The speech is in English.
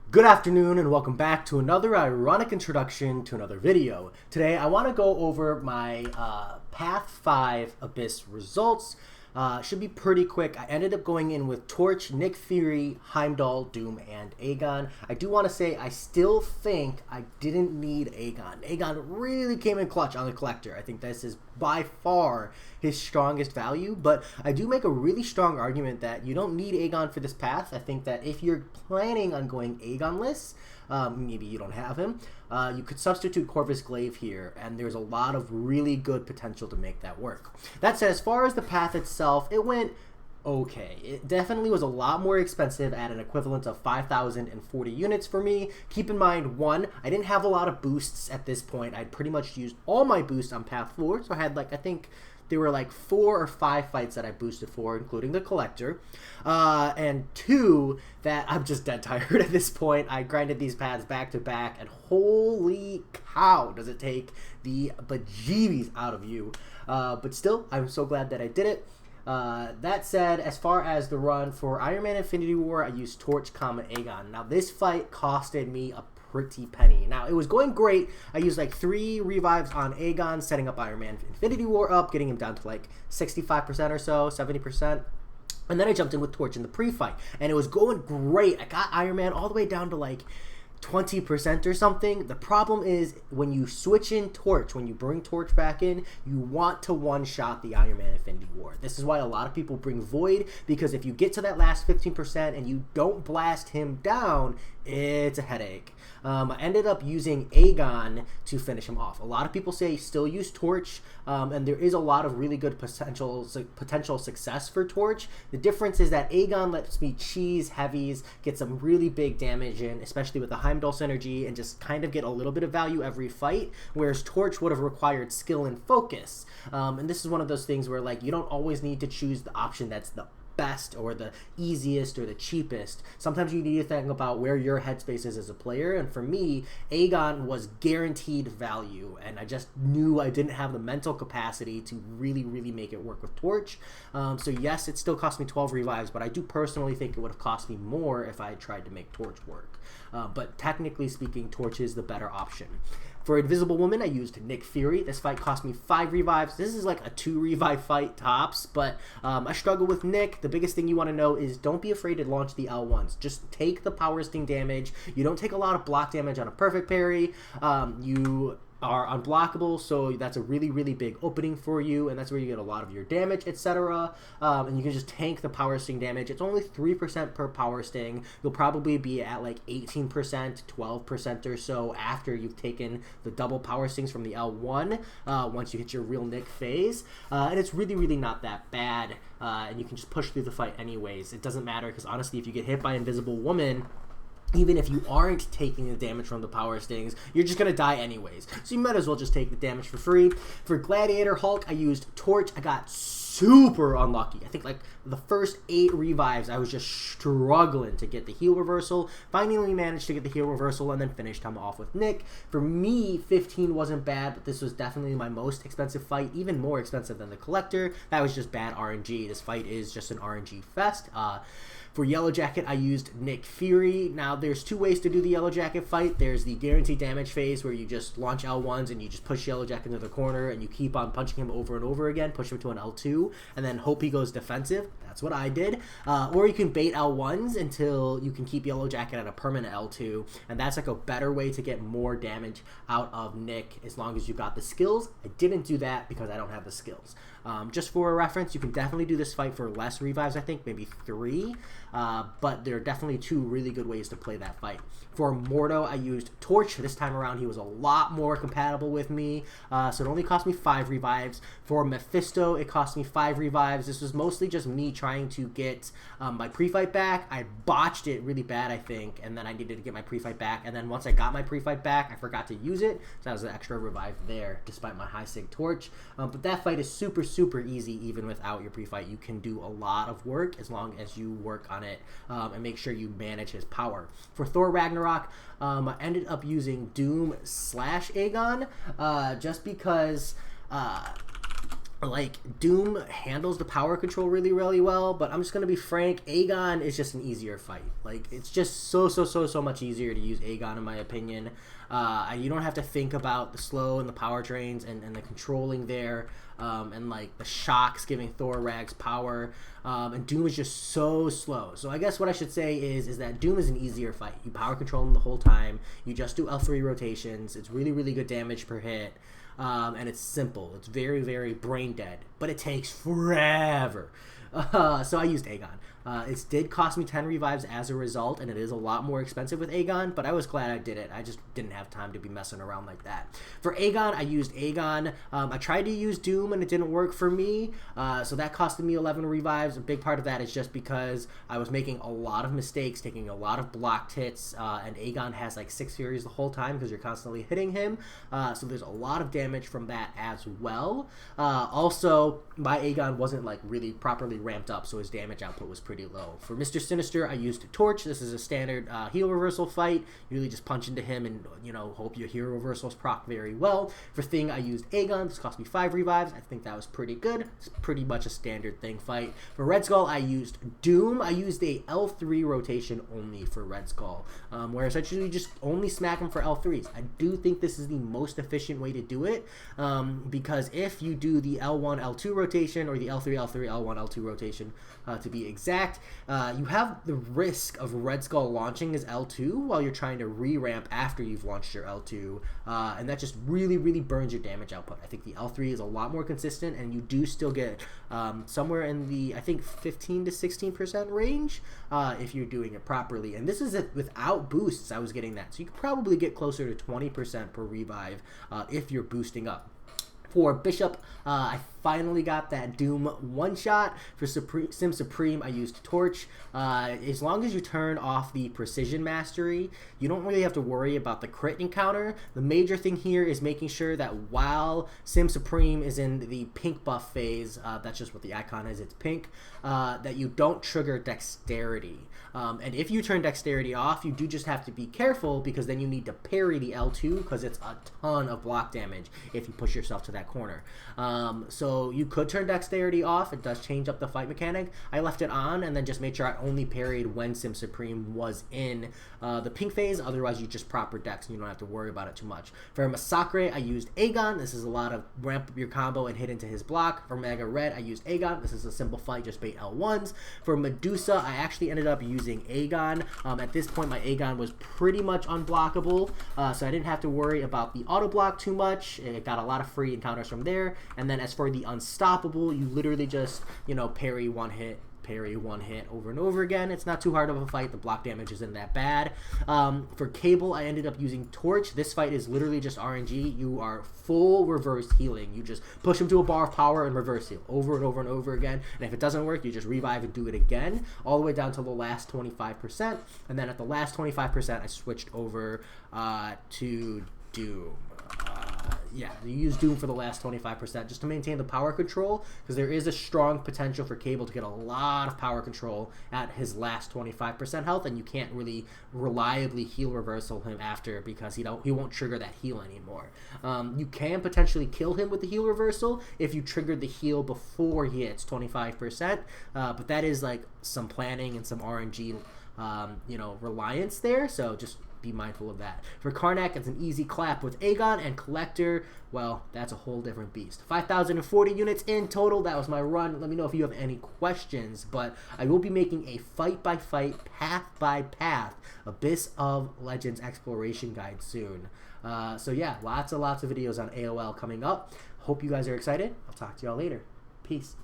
Good afternoon and welcome back to another ironic introduction to another video. Today I want to go over my Path 5 Abyss results. Should be pretty quick. I ended up going in with Torch, Nick Fury, Heimdall, Doom, and Aegon. I do want to say I still think I didn't need Aegon. Aegon really came in clutch on the Collector. I think this is by far his strongest value, but I do make a really strong argument that you don't need Aegon for this path. I think that if you're planning on going Aegon-less, maybe you don't have him, you could substitute Corvus Glaive here, and there's a lot of really good potential to make that work. That said, as far as the path itself, it went okay. It definitely was a lot more expensive at an equivalent of 5,040 units for me. Keep in mind, one, I didn't have a lot of boosts at this point. I'd pretty much used all my boosts on Path 4, so I had I think there were 4 or 5 fights that I boosted for, including the Collector. And two, that I'm just dead tired at this point. I grinded these paths back to back, and holy cow, does it take the bejeebies out of you. But still, I'm so glad that I did it. That said, as far as the run for Iron Man Infinity War, I used Torch, Aegon. Now, this fight costed me a pretty penny. Now, it was going great. I used 3 revives on Aegon, setting up Iron Man Infinity War up, getting him down to 65% or so, 70%. And then I jumped in with Torch in the pre-fight, and it was going great. I got Iron Man all the way down to 20% or something. The problem is when you switch in Torch, when you bring Torch back in, you want to one-shot the Iron Man Infinity War. This is why a lot of people bring Void, because if you get to that last 15% and you don't blast him down, it's a headache. I ended up using Aegon to finish him off. A lot of people say still use Torch, and there is a lot of really good potential success for Torch. The difference is that Aegon lets me cheese heavies, get some really big damage in, especially with the Heimdall synergy, and just kind of get a little bit of value every fight, whereas Torch would have required skill and focus. And this is one of those things where you don't always need to choose the option that's the best or the easiest or the cheapest. Sometimes you need to think about where your headspace is as a player, and for me, Aegon was guaranteed value, and I just knew I didn't have the mental capacity to really make it work with Torch. So yes, it still cost me 12 revives, but I do personally think it would have cost me more if I had tried to make Torch work. But technically speaking, Torch is the better option. For Invisible Woman, I used Nick Fury. This fight cost me 5 revives. This is a 2 revive fight tops, but I struggle with Nick. The biggest thing you want to know is don't be afraid to launch the L1s. Just take the power sting damage. You don't take a lot of block damage on a perfect parry. You are unblockable, so that's a really big opening for you, and that's where you get a lot of your damage, etc. And you can just tank the power sting damage. It's only 3% per power sting. You'll probably be at 18%, 12% or so after you've taken the double power stings from the L1 once you hit your real Nick phase, and it's really not that bad, and you can just push through the fight anyways. It doesn't matter, because honestly, if you get hit by Invisible Woman, even if you aren't taking the damage from the power stings, you're just going to die anyways. So you might as well just take the damage for free. For Gladiator Hulk, I used Torch. I got super unlucky. I think the first 8 revives, I was just struggling to get the heal reversal. Finally managed to get the heal reversal and then finished him off with Nick. For me, 15 wasn't bad, but this was definitely my most expensive fight, even more expensive than the Collector. That was just bad RNG. This fight is just an RNG fest. For Yellowjacket, I used Nick Fury. Now, there's 2 ways to do the Yellowjacket fight. There's the guaranteed damage phase, where you just launch L1s and you just push Yellowjacket into the corner, and you keep on punching him over and over again, push him to an L2, and then hope he goes defensive. That's what I did. Or you can bait L1s until you can keep Yellowjacket at a permanent L2, and that's a better way to get more damage out of Nick, as long as you've got the skills. I didn't do that because I don't have the skills. Just for a reference, you can definitely do this fight for less revives, I think, maybe 3. But there are definitely 2 really good ways to play that fight. For Mordo, I used Torch. This time around, he was a lot more compatible with me, so it only cost me 5 revives. For Mephisto, it cost me 5 revives. This was mostly just me trying to get my pre-fight back. I botched it really bad, I think, and then I needed to get my pre-fight back, and then once I got my pre-fight back, I forgot to use it, so that was an extra revive there, despite my high sig Torch. But that fight is super easy, even without your pre-fight. You can do a lot of work as long as you work on it and make sure you manage his power. For Thor Ragnarok, I ended up using Doom / Aegon just because like Doom handles the power control really well, but I'm just gonna be frank, Aegon is just an easier fight. Like, it's just so much easier to use Aegon in my opinion. You don't have to think about the slow and the power drains and the controlling there, and like the shocks giving Thor Rags power, and Doom is just so slow. So I guess what I should say is that Doom is an easier fight. You power control him the whole time, you just do L3 rotations, it's really good damage per hit. And it's simple. It's very brain dead, but it takes forever. So I used Aegon. It did cost me 10 revives as a result, and it is a lot more expensive with Aegon, but I was glad I did it. I just didn't have time to be messing around like that. For Aegon, I used Aegon. I tried to use Doom, and it didn't work for me, so that costed me 11 revives. A big part of that is just because I was making a lot of mistakes, taking a lot of blocked hits, and Aegon has like 6 Furies the whole time because you're constantly hitting him, so there's a lot of damage from that as well. Also, my Aegon wasn't like really properly ramped up, so his damage output was pretty low. For Mr. Sinister, I used Torch. This is a standard heal reversal fight. You really just punch into him and, you know, hope your hero reversals proc very well. For Thing, I used Aegon. This cost me 5 revives. I think that was pretty good. It's pretty much a standard Thing fight. For Red Skull, I used Doom. I used a L3 rotation only for Red Skull, where essentially you just only smack him for L3s. I do think this is the most efficient way to do it, because if you do the L1, L2 rotation, or the L3, L3, L1, L2 rotation, to be exact, you have the risk of Red Skull launching his L2 while you're trying to re-ramp after you've launched your L2, and that just really burns your damage output. I think the L3 is a lot more consistent, and you do still get somewhere in the, I think, 15 to 16% range if you're doing it properly. And this is it without boosts. I was getting that, so you could probably get closer to 20% per revive if you're boosting up. For Bishop, I finally got that Doom one-shot. For Sim Supreme, I used Torch. As long as you turn off the Precision Mastery, you don't really have to worry about the crit encounter. The major thing here is making sure that while Sim Supreme is in the pink buff phase, that's just what the icon is, it's pink, that you don't trigger Dexterity. And if you turn Dexterity off, you do just have to be careful, because then you need to parry the L2, because it's a ton of block damage if you push yourself to that corner. So you could turn Dexterity off. It does change up the fight mechanic. I left it on and then just made sure I only parried when Sim Supreme was in the pink phase. Otherwise, you just proper Dex and you don't have to worry about it too much. For Masacre, I used Aegon. This is a lot of ramp up your combo and hit into his block. For Mega Red, I used Aegon. This is a simple fight, just bait L1s. For Medusa, I actually ended up using Aegon. At this point, my Aegon was pretty much unblockable, so I didn't have to worry about the auto block too much. It got a lot of free encounters from there. And then as for the Unstoppable, you literally just, you know, parry one hit over and over again. It's not too hard of a fight. The block damage isn't that bad. For Cable, I ended up using Torch. This fight is literally just RNG. You are full reverse healing. You just push him to a bar of power and reverse heal over and over again. And if it doesn't work, you just revive and do it again, all the way down to the last 25%. And then at the last 25%, I switched over to Doom. Yeah, you use Doom for the last 25% just to maintain the power control, because there is a strong potential for Cable to get a lot of power control at his last 25% health, and you can't really reliably heal reversal him after, because he won't trigger that heal anymore. You can potentially kill him with the heal reversal if you triggered the heal before he hits 25%, but that is like some planning and some RNG reliance there, so just be mindful of that. For Karnak, it's an easy clap with Aegon, and Collector, well, that's a whole different beast. 5,040 units in total. That was my run. Let me know if you have any questions, but I will be making a fight-by-fight, path-by-path Abyss of Legends exploration guide soon. So yeah, lots of videos on AOL coming up. Hope you guys are excited. I'll talk to y'all later. Peace.